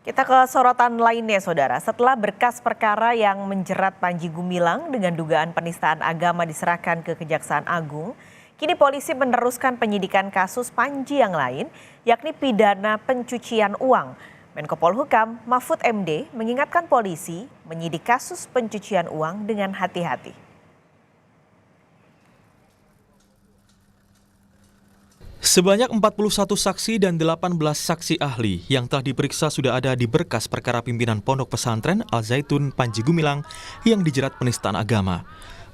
Kita ke sorotan lainnya, Saudara. Setelah berkas perkara yang menjerat Panji Gumilang dengan dugaan penistaan agama diserahkan ke Kejaksaan Agung, kini polisi meneruskan penyidikan kasus Panji yang lain, yakni pidana pencucian uang. Menko Polhukam Mahfud MD mengingatkan polisi menyidik kasus pencucian uang dengan hati-hati. Sebanyak 41 saksi dan 18 saksi ahli yang telah diperiksa sudah ada di berkas perkara pimpinan Pondok Pesantren Al-Zaitun Panji Gumilang yang dijerat penistaan agama.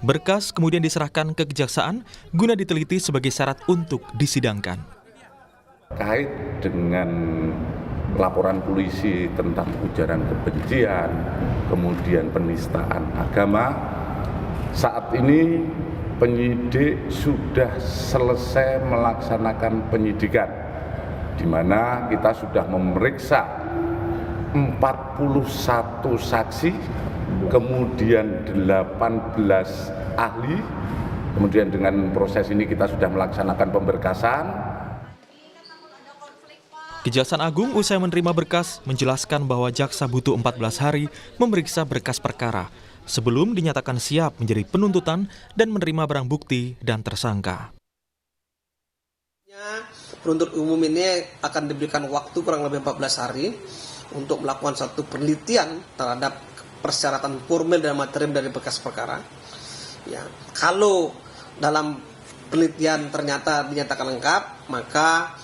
Berkas kemudian diserahkan ke kejaksaan guna diteliti sebagai syarat untuk disidangkan. Kait dengan laporan polisi tentang ujaran kebencian, kemudian penistaan agama, saat ini penyidik sudah selesai melaksanakan penyidikan, di mana kita sudah memeriksa 41 saksi, kemudian 18 ahli, kemudian dengan proses ini kita sudah melaksanakan pemberkasan. Kejaksaan Agung usai menerima berkas menjelaskan bahwa jaksa butuh 14 hari memeriksa berkas perkara sebelum dinyatakan siap menjadi penuntutan dan menerima barang bukti dan tersangka. Penuntut umum ini akan diberikan waktu kurang lebih 14 hari untuk melakukan satu penelitian terhadap persyaratan formil dan materi dari berkas perkara. Ya, kalau dalam penelitian ternyata dinyatakan lengkap, maka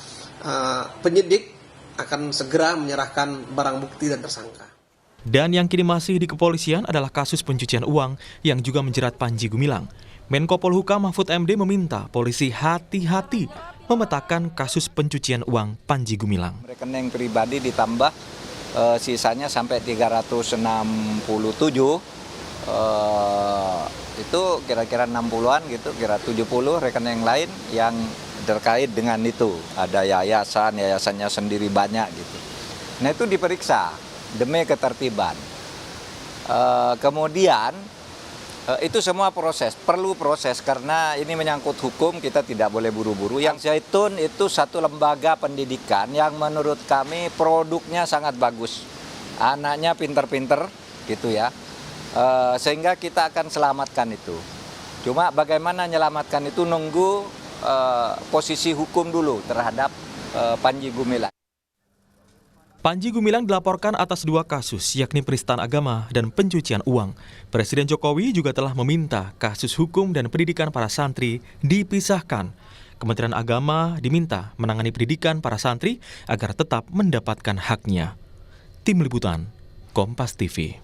penyidik akan segera menyerahkan barang bukti dan tersangka. Dan yang kini masih di kepolisian adalah kasus pencucian uang yang juga menjerat Panji Gumilang. Menko Polhukam Mahfud MD meminta polisi hati-hati memetakan kasus pencucian uang Panji Gumilang. Rekening pribadi ditambah sisanya sampai 367, itu kira-kira 60-an gitu, kira 70 rekening lain yang terkait dengan itu. Ada yayasannya sendiri banyak gitu. Nah itu diperiksa demi ketertiban. Kemudian itu semua perlu proses karena ini menyangkut hukum, kita tidak boleh buru-buru. Yang Zaitun itu satu lembaga pendidikan yang menurut kami produknya sangat bagus. Anaknya pinter-pinter gitu ya. Sehingga kita akan selamatkan itu. Cuma bagaimana menyelamatkan itu nunggu posisi hukum dulu terhadap Panji Gumilang. Panji Gumilang dilaporkan atas 2 kasus, yakni penistaan agama dan pencucian uang. Presiden Jokowi juga telah meminta kasus hukum dan pendidikan para santri dipisahkan. Kementerian Agama diminta menangani pendidikan para santri agar tetap mendapatkan haknya. Tim Liputan, Kompas TV.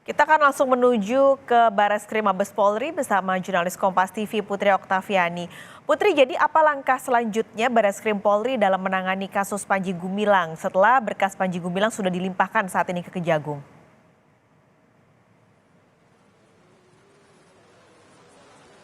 Kita akan langsung menuju ke Bareskrim Mabes Polri bersama jurnalis Kompas TV Putri Oktaviani. Putri, jadi apa langkah selanjutnya Bareskrim Polri dalam menangani kasus Panji Gumilang setelah berkas Panji Gumilang sudah dilimpahkan saat ini ke Kejagung?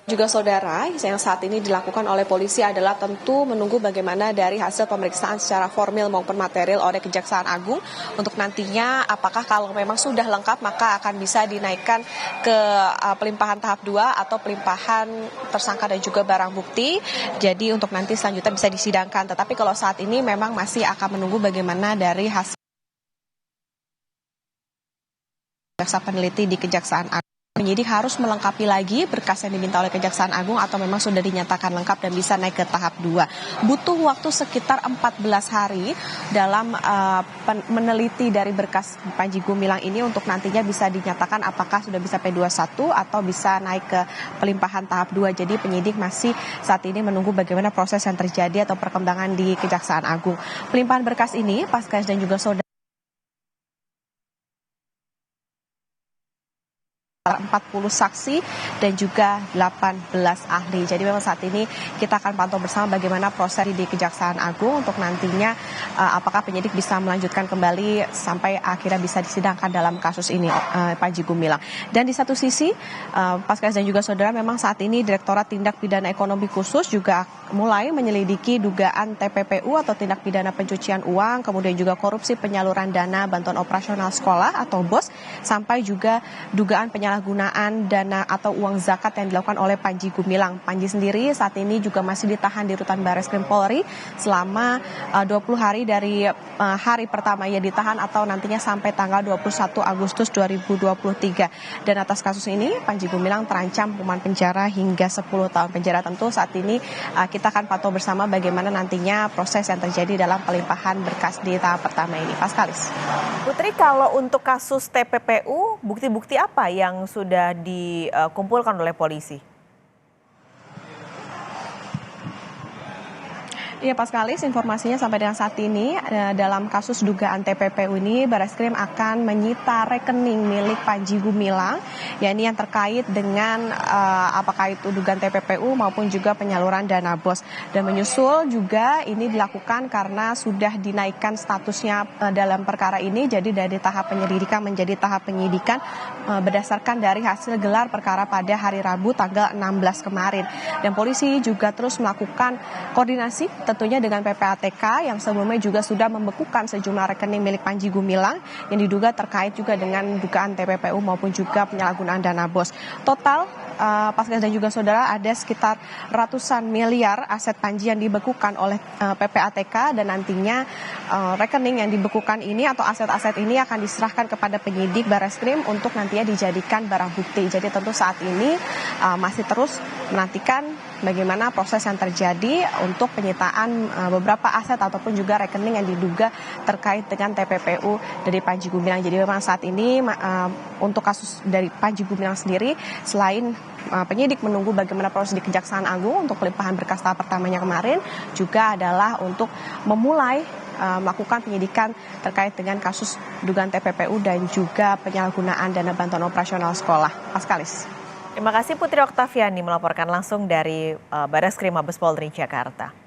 Juga saudara, yang saat ini dilakukan oleh polisi adalah tentu menunggu bagaimana dari hasil pemeriksaan secara formil maupun material oleh Kejaksaan Agung untuk nantinya apakah kalau memang sudah lengkap maka akan bisa dinaikkan ke pelimpahan tahap 2 atau pelimpahan tersangka dan juga barang bukti. Jadi untuk nanti selanjutnya bisa disidangkan. Tetapi kalau saat ini memang masih akan menunggu bagaimana dari hasil jaksa peneliti di Kejaksaan Agung. Penyidik harus melengkapi lagi berkas yang diminta oleh Kejaksaan Agung atau memang sudah dinyatakan lengkap dan bisa naik ke tahap 2. Butuh waktu sekitar 14 hari dalam meneliti dari berkas Panji Gumilang ini untuk nantinya bisa dinyatakan apakah sudah bisa P21 atau bisa naik ke pelimpahan tahap 2. Jadi penyidik masih saat ini menunggu bagaimana proses yang terjadi atau perkembangan di Kejaksaan Agung. Pelimpahan berkas ini Paskas dan juga saudara 40 saksi dan juga 18 ahli. Jadi memang saat ini kita akan pantau bersama bagaimana proses di Kejaksaan Agung untuk nantinya apakah penyidik bisa melanjutkan kembali sampai akhirnya bisa disidangkan dalam kasus ini Panji Gumilang. Dan di satu sisi Paskas dan juga saudara memang saat ini Direktorat Tindak Pidana Ekonomi Khusus juga mulai menyelidiki dugaan TPPU atau tindak pidana pencucian uang, kemudian juga korupsi penyaluran dana bantuan operasional sekolah atau BOS, sampai juga dugaan penyaluran penyalahgunaan dana atau uang zakat yang dilakukan oleh Panji Gumilang. Panji sendiri saat ini juga masih ditahan di Rutan Barreskrim Polri selama 20 hari dari hari pertama ia ditahan atau nantinya sampai tanggal 21 Agustus 2023. Dan atas kasus ini Panji Gumilang terancam hukuman penjara hingga 10 tahun penjara. Tentu saat ini kita akan pantau bersama bagaimana nantinya proses yang terjadi dalam pelimpahan berkas di tahap pertama ini. Paskalis. Putri, kalau untuk kasus TPPU, bukti-bukti apa yang sudah dikumpulkan oleh polisi? Iya, Paskalis, informasinya sampai dengan saat ini dalam kasus dugaan TPPU ini Barreskrim akan menyita rekening milik Panji Gumilang, yakni yang terkait dengan apakah itu dugaan TPPU maupun juga penyaluran dana BOS. Dan menyusul juga ini dilakukan karena sudah dinaikkan statusnya dalam perkara ini, jadi dari tahap penyelidikan menjadi tahap penyidikan berdasarkan dari hasil gelar perkara pada hari Rabu tanggal 16 kemarin. Dan polisi juga terus melakukan koordinasi tentunya dengan PPATK yang sebelumnya juga sudah membekukan sejumlah rekening milik Panji Gumilang yang diduga terkait juga dengan dugaan TPPU maupun juga penyalahgunaan dana BOS. Total Paskalis dan juga saudara ada sekitar ratusan miliar aset Panji yang dibekukan oleh PPATK dan nantinya rekening yang dibekukan ini atau aset-aset ini akan diserahkan kepada penyidik Barreskrim untuk nantinya dijadikan barang bukti. Jadi tentu saat ini masih terus menantikan bagaimana proses yang terjadi untuk penyitaan beberapa aset ataupun juga rekening yang diduga terkait dengan TPPU dari Panji Gumilang. Jadi memang saat ini untuk kasus dari Panji Gumilang sendiri, selain penyidik menunggu bagaimana proses di Kejaksaan Agung untuk pelimpahan berkas tahap pertamanya kemarin, juga adalah untuk memulai melakukan penyidikan terkait dengan kasus dugaan TPPU dan juga penyalahgunaan dana bantuan operasional sekolah. Paskalis. Terima kasih Putri Oktaviani melaporkan langsung dari Barreskrim Mabes Polri Jakarta.